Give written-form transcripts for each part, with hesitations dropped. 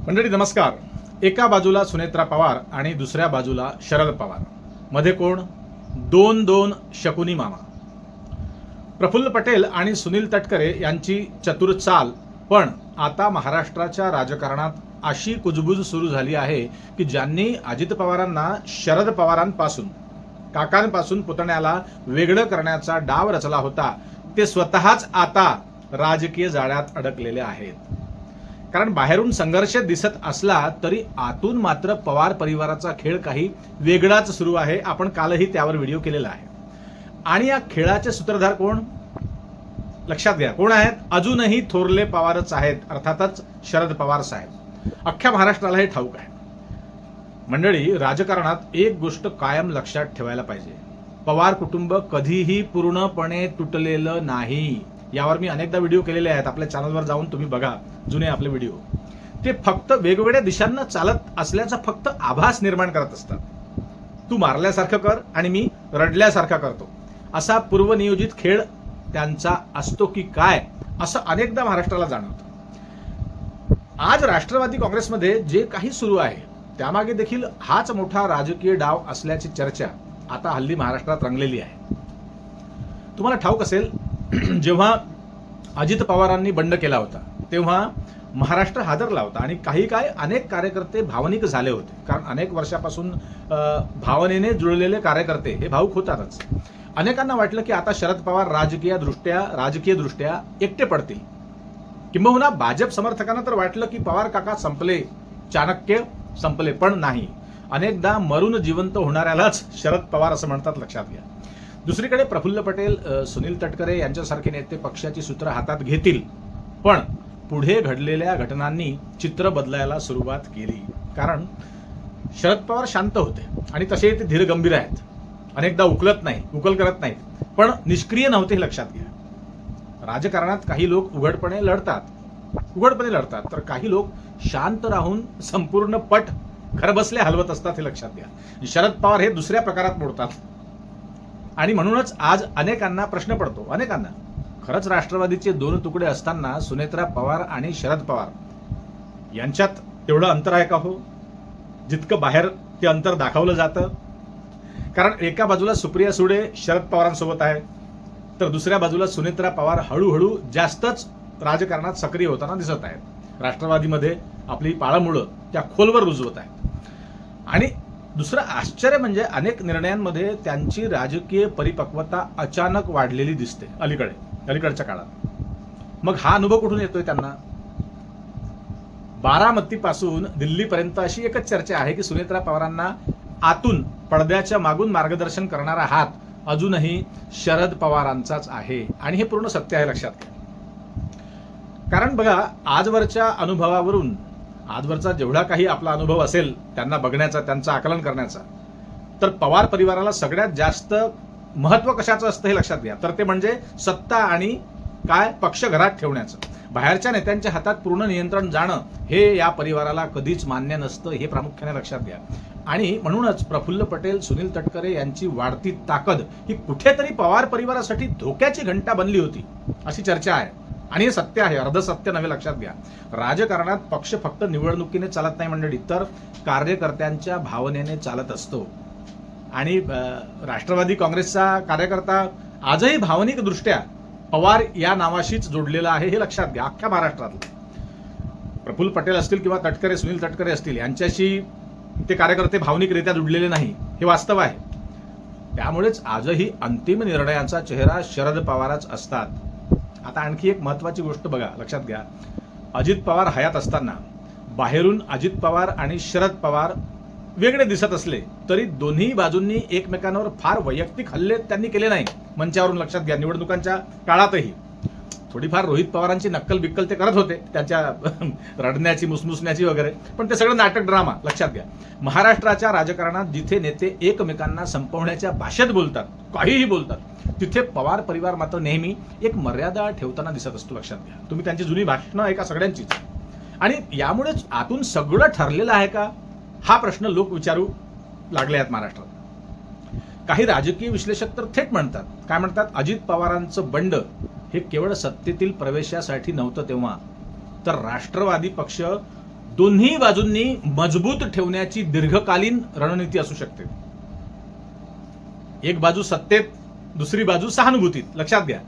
मंडळी नमस्कार. एका बाजूला सुनेत्रा पवार आणि दुसऱ्या बाजूला शरद पवार, मध्ये कोण? दोन शकुनी मामा. प्रफुल्ल पटेल आणि सुनील तटकरे यांची चतुर चाल. पण आता महाराष्ट्राच्या राजकारणात अशी कुजबूज सुरू झाली आहे की ज्यांनी अजित पवारांना शरद पवारांपासून, काकांपासून पुतण्याला वेगळं करण्याचा डाव रचला होता, ते स्वतःच आता राजकीय जाळ्यात अडकलेले आहेत. कारण बाहेरून संघर्ष दिसत असला तरी आतून मात्र पवार परिवाराचा खेळ काही वेगळाच सुरू आहे. आपण कालही त्यावर व्हिडिओ केलेला आहे. आणि या खेळाचे सूत्रधार कोण? लक्षात घ्या, कोण आहेत? अजूनही थोरले पवारच आहेत, अर्थातच शरद पवार साहेब. अख्ख्या महाराष्ट्राला हे ठाऊक आहे. मंडळी, राजकारणात एक गोष्ट कायम लक्षात ठेवायला पाहिजे, पवार कुटुंब कधीही पूर्णपणे तुटलेलं नाही. यावर मी अनेकदा व्हिडिओ केलेले आहेत. आपल्या चॅनलवर जाऊन तुम्ही बघा जुने आपले व्हिडिओ. ते फक्त वेगवेगळ्या दिशांना चालत असल्याचा फक्त आभास निर्माण करत असतात. तू मारल्यासारखं कर आणि मी रडल्यासारखा करतो, असा पूर्वनियोजित खेळ त्यांचा असतो की काय, असं अनेकदा महाराष्ट्राला जाणवतं. आज राष्ट्रवादी काँग्रेसमध्ये जे काही सुरू आहे त्यामागे देखील हाच मोठा राजकीय डाव असल्याची चर्चा आता हल्ली महाराष्ट्रात रंगलेली आहे. तुम्हाला ठाऊक असेल, जेव्हा अजित पवारांनी बंड केला होता तेव्हा महाराष्ट्र हादरला होता आणि काही अनेक कार्यकर्ते भावनिक झाले होते. कारण अनेक वर्षापासून भावनेने जुळलेले कार्यकर्ते हे भावुक होतातच. अनेकांना वाटलं की आता शरद पवार राजकीय दृष्ट्या एकटे पडतील. किंबहुना भाजप समर्थकांना तर वाटलं की पवार काका संपले, चाणक्य संपले. पण नाही, अनेकदा मरून जिवंत होणाऱ्यालाच शरद पवार असं म्हणतात, लक्षात घ्या. दुसरीकडे प्रफुल्ल पटेल, सुनील तटकरे यांच्यासारखे नेते पक्षाची सूत्र हातात घेतील. पण पुढे घडलेल्या घटनांनी चित्र बदलायला सुरुवात केली. कारण शरद पवार शांत होते आणि तसे ते धीर गंभीर आहेत. अनेकदा उकल करत नाहीत, पण निष्क्रिय नव्हते, हे लक्षात घ्या. राजकारणात काही लोक उघडपणे लढतात, तर काही लोक शांत राहून संपूर्ण पट घरबसले हलवत असतात, हे लक्षात घ्या. शरद पवार हे दुसऱ्या प्रकारात मोडतात. आणि म्हणूनच आज अनेकांना प्रश्न पडतो, खरंच राष्ट्रवादीचे दोन तुकडे असताना सुनेत्रा पवार आणि शरद पवार यांच्यात तेवढं अंतर आहे का हो, जितकं बाहेर ते अंतर दाखवलं जातं? कारण एका बाजूला सुप्रिया सुळे शरद पवारांसोबत आहे, तर दुसऱ्या बाजूला सुनेत्रा पवार हळूहळू जास्तच राजकारणात सक्रिय होताना दिसत आहेत. राष्ट्रवादीमध्ये आपली पाळंमुळं त्या खोलवर रुजवत आहेत. आणि दुसरं आश्चर्य म्हणजे अनेक निर्णयांमध्ये त्यांची राजकीय परिपक्वता अचानक वाढलेली दिसते अलीकडच्या काळात. मग हा अनुभव कुठून येतोय त्यांना? बारामतीपासून दिल्लीपर्यंत अशी एकच चर्चा आहे की सुनेत्रा पवारांना आतून पडद्याच्या मागून मार्गदर्शन करणारा हात अजूनही शरद पवारांचाच आहे. आणि हे पूर्ण सत्य आहे, लक्षात घ्या. कारण बघा, आजवरचा जेवढा काही आपला अनुभव असेल त्यांना बघण्याचा, त्यांचं आकलन करण्याचा, तर पवार परिवाराला सगळ्यात जास्त महत्व कशाचं असतं हे लक्षात घ्या. तर ते म्हणजे सत्ता आणि पक्ष घरात ठेवण्याचं. बाहेरच्या नेत्यांच्या हातात पूर्ण नियंत्रण जाणं हे या परिवाराला कधीच मान्य नसतं, हे प्रामुख्याने लक्षात घ्या. आणि म्हणूनच प्रफुल्ल पटेल, सुनील तटकरे यांची वाढती ताकद ही कुठेतरी पवार परिवारासाठी धोक्याची घंटा बनली होती, अशी चर्चा आहे. आणि हे सत्य आहे, अर्धसत्य नव्हे, लक्षात घ्या. राजकारणात पक्ष फक्त निवडणुकीने चालत नाही मंडळी, तर कार्यकर्त्यांच्या भावनेने चालत असतो. आणि राष्ट्रवादी काँग्रेसचा कार्यकर्ता आजही भावनिक दृष्ट्या पवार या नावाशीच जोडलेला आहे, हे लक्षात घ्या. अख्ख्या महाराष्ट्रातलं प्रफुल्ल पटेल असतील किंवा तटकरे, सुनील तटकरे असतील, यांच्याशी ते कार्यकर्ते भावनिकरित्या जुडलेले नाही, हे वास्तव आहे. त्यामुळेच आजही अंतिम निर्णयाचा चेहरा शरद पवारच असतात. आता आणखी एक महत्वाची गोष्ट बघा, लक्षात घ्या. अजित पवार हयात असताना बाहेरून अजित पवार आणि शरद पवार वेगळे दिसत असले तरी दोन्ही बाजूंनी एकमेकांवर फार वैयक्तिक हल्ले त्यांनी केले नाही मंचावरून, लक्षात घ्या. निवडणुकांच्या काळातही थोडीफार रोहित पवारांची नक्कल बिक्कल ते करत होते, त्यांच्या रडण्याची, मुसमुसण्याची वगैरे, पण ते सगळं नाटक, ड्रामा, लक्षात घ्या. महाराष्ट्राच्या राजकारणात जिथे नेते एकमेकांना संपवण्याच्या भाषेत बोलतात, काहीही बोलतात, तिथे पवार परिवार मात्र नेहमी एक मर्यादा ठेवताना दिसत असतो, लक्षात घ्या. तुम्ही त्यांची जुनी भाषणं ऐका, सगळ्यांचीच. आणि यामुळेच आतून सगळं ठरलेलं आहे का, हा प्रश्न लोक विचारू लागले आहेत महाराष्ट्रात. काही राजकीय विश्लेषक तर थेट म्हणतात, काय म्हणतात, अजित पवारांचं बंड हे केवळ सत्तेतील प्रवेशासाठी नव्हतं तेव्हा, तर राष्ट्रवादी पक्ष दोन्ही बाजूंनी मजबूत ठेवण्याची दीर्घकालीन रणनीती असू शकते. एक बाजू सत्तेत, दुसरी बाजू सहानुभूतीत, लक्षात घ्या.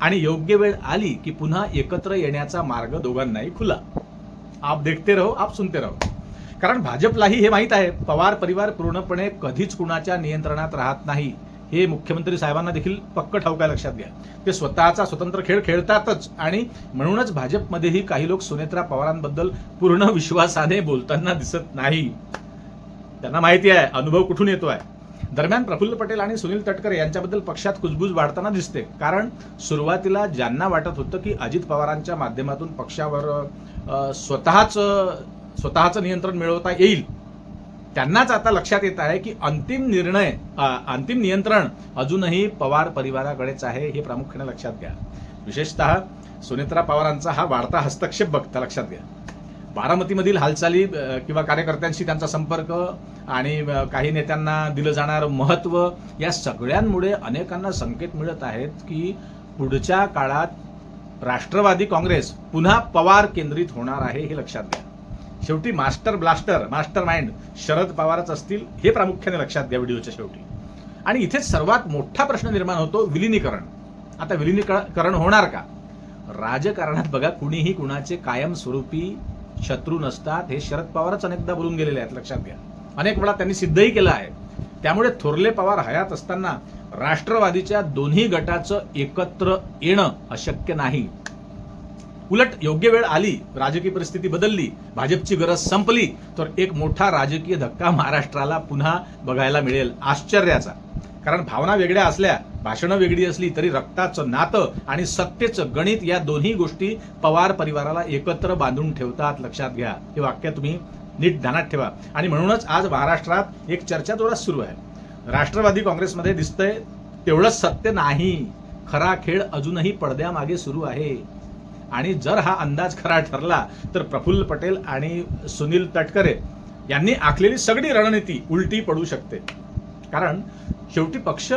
आणि योग्य वेळ आली की पुन्हा एकत्र येण्याचा मार्ग दोघांनाही खुला. आप देखते रहो, आप सुनते रहो. कारण भाजपलाही हे माहीत आहे, पवार परिवार पूर्णपणे कधीच कुणाच्या नियंत्रणात राहत नाही. हे मुख्यमंत्री साहेबांना देखील पक्क ठाऊक आहे, लक्षात घ्या. ते स्वतःचा स्वतंत्र खेळ खेळतातच. आणि म्हणूनच भाजपमध्येही काही लोक सुनेत्रा पवारांबद्दल पूर्ण विश्वासाने बोलताना दिसत नाही. त्यांना माहिती आहे अनुभव कुठून येतोय. दरम्यान प्रफुल्ल पटेल आणि सुनील तटकरे यांच्याबद्दल पक्षात कुजबूज वाढताना दिसते. कारण सुरुवातीला ज्यांना वाटत होतं की अजित पवारांच्या माध्यमातून पक्षावर स्वतःचं नियंत्रण मिळवता येईल, त्यांनाच आता लक्षात येत आहे की अंतिम नियंत्रण अजूनही पवार परिवाराकडेच आहे. हे प्रामुख्याने लक्षात घ्या. विशेषतः सुनेत्रा पवारांचा हा वाढता हस्तक्षेप बघता लक्षात घ्या. बारामतीमधील हालचाली किंवा कार्यकर्त्यांशी त्यांचा संपर्क आणि काही नेत्यांना दिलं जाणारं महत्त्व, या सगळ्यांमुळे अनेकांना संकेत मिळत आहेत की पुढच्या काळात राष्ट्रवादी काँग्रेस पुन्हा पवार केंद्रित होणार आहे. हे लक्षात घ्या. शेवटी मास्टर माइंड शरद पवारच असतील, हे प्रामुख्याने लक्षात घ्या व्हिडिओच्या शेवटी. आणि इथेच सर्वात मोठा प्रश्न निर्माण होतो, विलिनीकरण. आता विलिनीकरण होणार का? राजकारणात बघा, कुणीही कुणाचे कायमस्वरूपी शत्रू नसतात. हे शरद पवारच अनेकदा बोलून गेलेले आहेत, लक्षात घ्या. अनेक वेळा त्यांनी सिद्धही केलं आहे. त्यामुळे थोरले पवार हयात असताना राष्ट्रवादीच्या दोन्ही गटाचं एकत्र येणं अशक्य नाही. उलट योग्य वेळ आली, राजकीय परिस्थिती बदलली, भाजपची गरज संपली, तर एक मोठा राजकीय धक्का महाराष्ट्राला पुन्हा बघायला मिळेल, आश्चर्याचा. कारण भावना वेगळ्या असल्या, भाषणं वेगळी असली तरी रक्ताचं नातं आणि सत्तेचं गणित या दोन्ही गोष्टी पवार परिवाराला एकत्र बांधून ठेवतात, लक्षात घ्या. हे वाक्य तुम्ही नीट ध्यानात ठेवा. आणि म्हणूनच आज महाराष्ट्रात एक चर्चा जोरात सुरू आहे. राष्ट्रवादी काँग्रेसमध्ये दिसतंय तेवढंच सत्य नाही, खरा खेळ अजूनही पडद्यामागे सुरू आहे. आणि जर हा अंदाज खरा ठरला तर प्रफुल्ल पटेल आणि सुनील तटकरे यांनी आखलेली सगळी रणनीती उलटी पडू शकते. कारण शेवटी पक्ष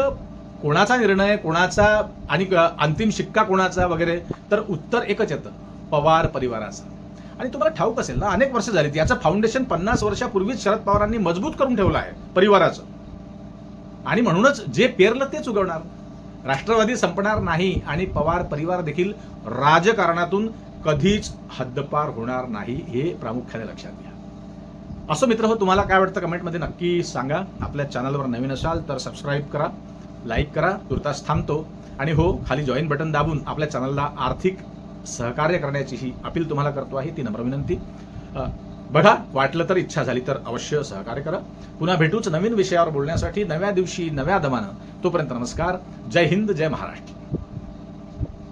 कोणाचा निर्णय, कोणाचा आणि अंतिम शिक्का कोणाचा वगैरे, तर उत्तर एकच येतं, पवार परिवाराचं. आणि तुम्हाला ठाऊक असेल ना, अनेक वर्ष झाली, याचं फाउंडेशन 50 वर्षापूर्वीच शरद पवारांनी मजबूत करून ठेवलं आहे परिवाराचं. आणि म्हणूनच जे पेरलं तेच उगवणार. राष्ट्रवादी संपणार नाही आणि पवार परिवार देखील राजकारणातून कधीच हद्दपार होणार नाही, हे प्रामुख्याने लक्षात घ्या. असं मित्र हो, तुम्हाला काय वाटतं कमेंटमध्ये नक्की सांगा. आपल्या चॅनलवर नवीन असाल तर सबस्क्राईब करा, लाईक करा. तुर्तास थांबतो. आणि हो, खाली जॉईन बटन दाबून आपल्या चॅनलला आर्थिक सहकार्य करण्याची ही अपील तुम्हाला करतो आहे, ती नम्र विनंती. बघा, वाटलं तर, इच्छा झाली तर अवश्य सहकार्य करा. पुन्हा भेटूच नवीन विषयावर बोलण्यासाठी, नव्या दिवशी नव्या दमानं. तोपर्यंत नमस्कार. जय हिंद, जय महाराष्ट्र.